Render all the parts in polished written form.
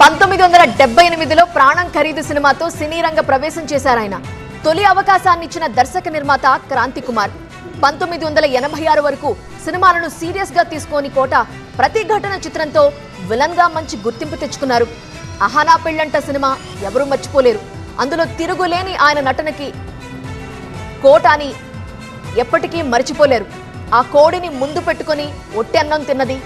1978లో ప్రాణం ఖరీదు సినిమాతో సినీ రంగ ప్రవేశం చేశారు ఆయన. తొలి అవకాశాన్ని ఇచ్చిన దర్శక నిర్మాత క్రాంతి కుమార్. 1986 వరకు సినిమాలను సీరియస్ గా తీసుకొని కోట ప్రతి ఘటన చిత్రంతో విలన్ గా మంచి గుర్తింపు తెచ్చుకున్నారు. అహానా పెళ్ళంట సినిమా ఎవరూ మర్చిపోలేరు. అందులో తిరుగులేని ఆయన నటనకి కోటని ఎప్పటికీ మర్చిపోలేరు. ఆ కోడిని ముందు పెట్టుకొని ఒట్టి అన్నం తిన్నది,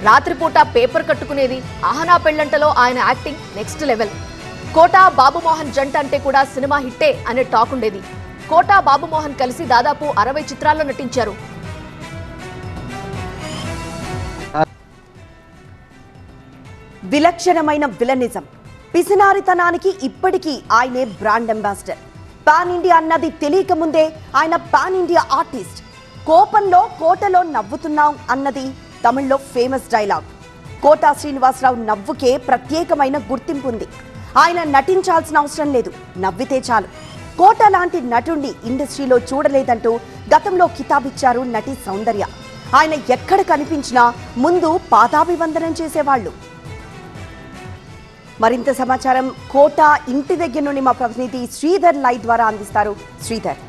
రాత్రిపూట పేపర్ కట్టుకునేది. అహనా పెళ్ళంటలో ఆయన యాక్టింగ్ నెక్స్ట్ లెవెల్. కోట బాబుమోహన్ జంట అంటే కూడా సినిమా హిట్టే అనే టాక్ ఉండేది. కోట బాబుమోహన్ కలిసి దాదాపు 60 చిత్రాల్లో నటించారు. విలక్షణమైన విలనిజం, పిసినారితనానికి ఇప్పటికీ ఆయనే బ్రాండ్ అంబాసిడర్. పాన్ ఇండియా అన్నది తెలియక ముందే ఆయన పాన్ ఇండియా ఆర్టిస్ట్. కోపంలో కోటలో నవ్వుతున్నాం అన్నది తమిళ్లో ఫేమస్ డైలాగ్. కోటా శ్రీనివాసరావు నవ్వుకే ప్రత్యేకమైన గుర్తింపు ఉంది. ఆయన నటించాల్సిన అవసరం లేదు, నవ్వితే చాలు. కోట లాంటి నటుణ్ణి ఇండస్ట్రీలో చూడలేదంటూ గతంలో కితాబిచ్చారు నటి సౌందర్య. ఆయన ఎక్కడ కనిపించినా ముందు పాదాభివందనం చేసేవాళ్లు. మరింత సమాచారం కోట ఇంటి దగ్గర నుండి మా ప్రతినిధి శ్రీధర్ లైవ్ ద్వారా అందిస్తారు. శ్రీధర్,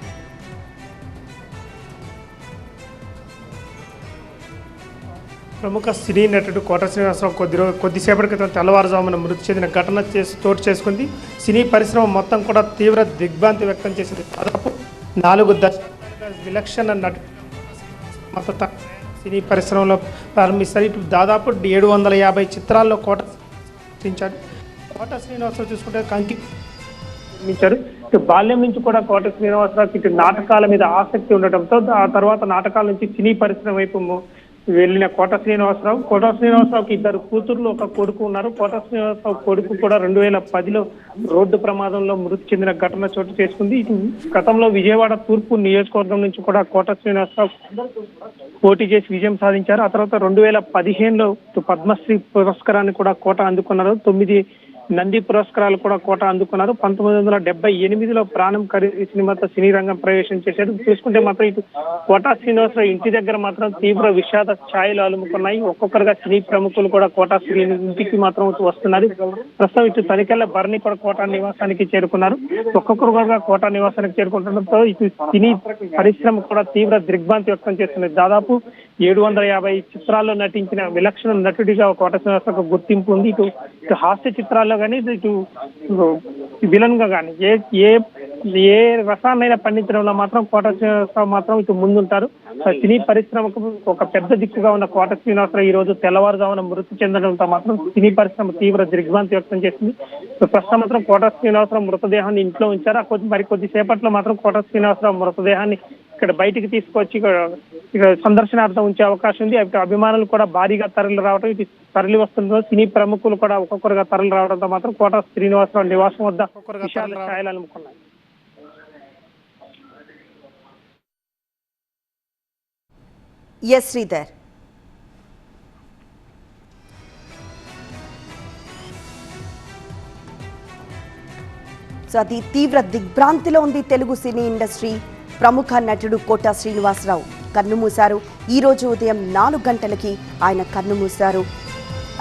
ప్రముఖ సినీ నటుడు కోట శ్రీనివాసరావు కొద్దిసేపటి క్రితం తెల్లవారుజామున మృతి చెందిన ఘటన చోటు చేసుకుంది. సినీ పరిశ్రమ మొత్తం కూడా తీవ్ర దిగ్భ్రాంతి వ్యక్తం చేసింది. దాదాపు 4 దశాబ్దాలుగా విలక్షణ నటుడు మొత్తం సినీ పరిశ్రమలో ప్రారంభిస్తారు. ఇటు దాదాపు 750 చిత్రాల్లో కోట నటించాడు. కోట శ్రీనివాసరావు చూసుకుంటే కంకి నిర్మించారు. ఇటు బాల్యం నుంచి కూడా కోట శ్రీనివాసరావుకి ఇటు నాటకాల మీద ఆసక్తి ఉండటంతో ఆ తర్వాత నాటకాల నుంచి సినీ పరిశ్రమ వైపు వెళ్ళిన కోట శ్రీనివాసరావుకి 2 కూతుర్లు 1 కొడుకు ఉన్నారు. కోట శ్రీనివాసరావు కొడుకు కూడా 2010లో రోడ్డు ప్రమాదంలో మృతి చెందిన ఘటన చోటు చేసుకుంది. గతంలో విజయవాడ తూర్పు నియోజకవర్గం నుంచి కూడా కోట శ్రీనివాసరావు పోటీ చేసి విజయం సాధించారు. ఆ తర్వాత 2015లో పద్మశ్రీ పురస్కారాన్ని కూడా కోట అందుకున్నారు. 9 నంది పురస్కారాలు కూడా కోట అందుకున్నారు. 1978లో ప్రాణం ఖరీదు సినిమాతో సినీ రంగం ప్రవేశం చేశారు. చూసుకుంటే మాత్రం ఇటు కోట శ్రీనివాసరావు ఇంటి దగ్గర మాత్రం తీవ్ర విషాద ఛాయలు అలుముకున్నాయి. ఒక్కొక్కరుగా సినీ ప్రముఖులు కూడా కోట శ్రీ ఇంటికి మాత్రం వస్తున్నారు. ప్రస్తుతం ఇటు తనికెళ్ల భరణి కూడా కోట నివాసానికి చేరుకున్నారు. ఒక్కొక్కరుగా కోట నివాసానికి చేరుకుంటుండటంతో ఇటు సినీ పరిశ్రమ కూడా తీవ్ర దిగ్భ్రాంతి వ్యక్తం చేస్తున్నది. దాదాపు 750 చిత్రాల్లో నటించిన విలక్షణ నటుడిగా కోట శ్రీనివాసరావు గుర్తింపు ఉంది. ఇటు హాస్య చిత్రాల్లో కానీ ఇటు విలన్ గా కానీ ఏ రసాన్నైనా పండించడంలో మాత్రం కోట శ్రీనివాసరావు మాత్రం ఇటు ముందుంటారు. సినీ పరిశ్రమకు ఒక పెద్ద దిక్కుగా ఉన్న కోట శ్రీనివాసరావు ఈ రోజు తెల్లవారుజామున మృతి చెందడంతో మాత్రం సినీ పరిశ్రమ తీవ్ర దిగ్భ్రాంతి వ్యక్తం చేసింది. ప్రస్తుతం మాత్రం కోట శ్రీనివాసరావు మృతదేహాన్ని ఇంట్లో ఉంచారు. కొద్ది సేపట్లో మాత్రం కోట శ్రీనివాసరావు మృతదేహాన్ని ఇక్కడ బయటికి తీసుకొచ్చి ఇక్కడ సందర్శనార్థం ఉంచే అవకాశం ఉంది. అభిమానులు కూడా భారీగా తరలి వస్తుందో సినీ ప్రముఖులు కూడా ఒక్కొక్కరుగా తరలి రావడంతో మాత్రం కోట శ్రీనివాసరావు నివాసం వద్ద విషాద ఛాయలు అలుముకున్నాయి. ఎస్ శ్రీధర్, సో అది తీవ్ర దిగ్భ్రాంతిలో ఉంది తెలుగు సినీ ఇండస్ట్రీ. ప్రముఖ నటుడు కోట శ్రీనివాసరావు కన్నుమూశారు. ఈరోజు ఉదయం 4 గంటలకి ఆయన కన్నుమూశారు.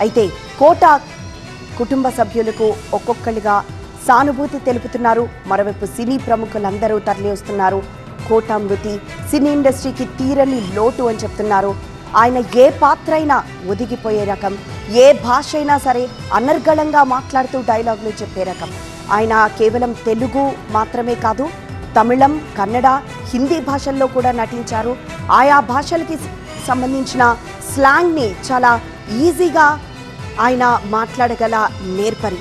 అయితే కోట కుటుంబ సభ్యులకు ఒక్కొక్కరిగా సానుభూతి తెలుపుతున్నారు. మరోవైపు సినీ ప్రముఖులందరూ తరలి వస్తున్నారు. కోట మృతి సినీ ఇండస్ట్రీకి తీరని లోటు అని చెప్తున్నారు. ఆయన ఏ పాత్ర అయినా ఒదిగిపోయే రకం, ఏ భాష అయినా సరే అనర్గళంగా మాట్లాడుతూ డైలాగులు చెప్పే రకం. ఆయన కేవలం తెలుగు మాత్రమే కాదు, తమిళం, కన్నడ, హిందీ భాషల్లో కూడా నటించారు. ఆయా భాషలకి సంబంధించిన స్లాంగ్ని చాలా ఈజీగా ఆయన మాట్లాడగల నేర్పరి.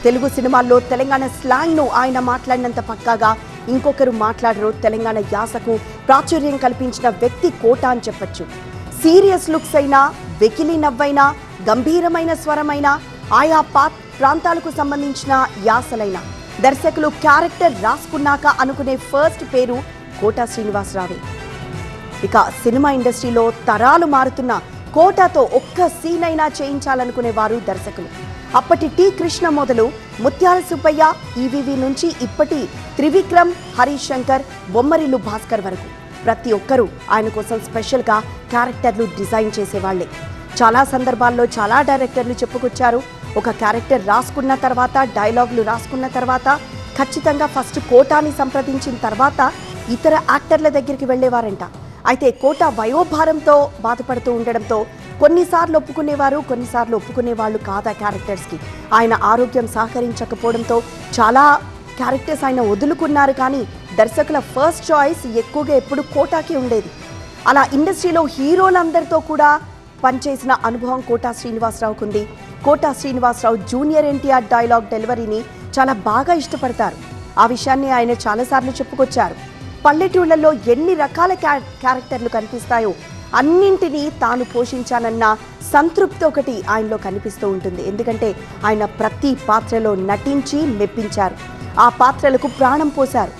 తెలుగు సినిమాల్లో తెలంగాణ స్లాంగ్ను ఆయన మాట్లాడినంత పక్కాగా ఇంకొకరు మాట్లాడరు. తెలంగాణ యాసకు ప్రాచుర్యం కల్పించిన వ్యక్తి కోట అని చెప్పచ్చు. సీరియస్ లుక్స్ అయినా, వెకిలి నవ్వైనా, గంభీరమైన స్వరమైనా, ఆయా ప్రాంతాలకు సంబంధించిన యాసలైనా దర్శకులు క్యారెక్టర్ రాసుకున్నాక అనుకునే ఫస్ట్ పేరు కోట శ్రీనివాసరావే. ఇక సినిమా ఇండస్ట్రీలో తరాలు మారుతున్న కోటతో ఒక్క సీన్ అయినా చేయించాలనుకునేవారు దర్శకులు. అప్పటి టి కృష్ణ మొదలు ముత్యాల సుబ్బయ్య, ఈవీవి నుంచి ఇప్పటి త్రివిక్రమ్, హరీష్ శంకర్, బొమ్మరిల్లు భాస్కర్ వరకు ప్రతి ఒక్కరూ ఆయన కోసం స్పెషల్గా క్యారెక్టర్లు డిజైన్ చేసేవాళ్లే. చాలా సందర్భాల్లో చాలా డైరెక్టర్లు చెప్పుకొచ్చారు. ఒక క్యారెక్టర్ రాసుకున్న తర్వాత, డైలాగులు రాసుకున్న తర్వాత ఖచ్చితంగా ఫస్ట్ కోటాని సంప్రదించిన తర్వాత ఇతర యాక్టర్ల దగ్గరికి వెళ్ళేవారంట. అయితే కోట వయోభారంతో బాధపడుతూ ఉండడంతో కొన్నిసార్లు ఒప్పుకునేవారు, కొన్నిసార్లు ఒప్పుకునేవాళ్ళు కాదా క్యారెక్టర్స్కి. ఆయన ఆరోగ్యం సహకరించకపోవడంతో చాలా క్యారెక్టర్స్ ఆయన వదులుకున్నారు. కానీ దర్శకుల ఫస్ట్ చాయిస్ ఎక్కువగా ఎప్పుడు కోటాకి ఉండేది. అలా ఇండస్ట్రీలో హీరోలందరితో కూడా పనిచేసిన అనుభవం కోటా శ్రీనివాసరావుకు ఉంది. కోటా శ్రీనివాసరావు జూనియర్ ఎన్టీఆర్ డైలాగ్ డెలివరీని చాలా బాగా ఇష్టపడతారు. ఆ విషయాన్ని ఆయన చాలాసార్లు చెప్పుకొచ్చారు. పల్లెటూళ్ళల్లో ఎన్ని రకాల క్యారెక్టర్లు కనిపిస్తాయో అన్నింటినీ తాను పోషించానన్న సంతృప్తి ఒకటి ఆయనలో కనిపిస్తూ ఉంటుంది. ఎందుకంటే ఆయన ప్రతి పాత్రలో నటించి మెప్పించారు, ఆ పాత్రలకు ప్రాణం పోశారు.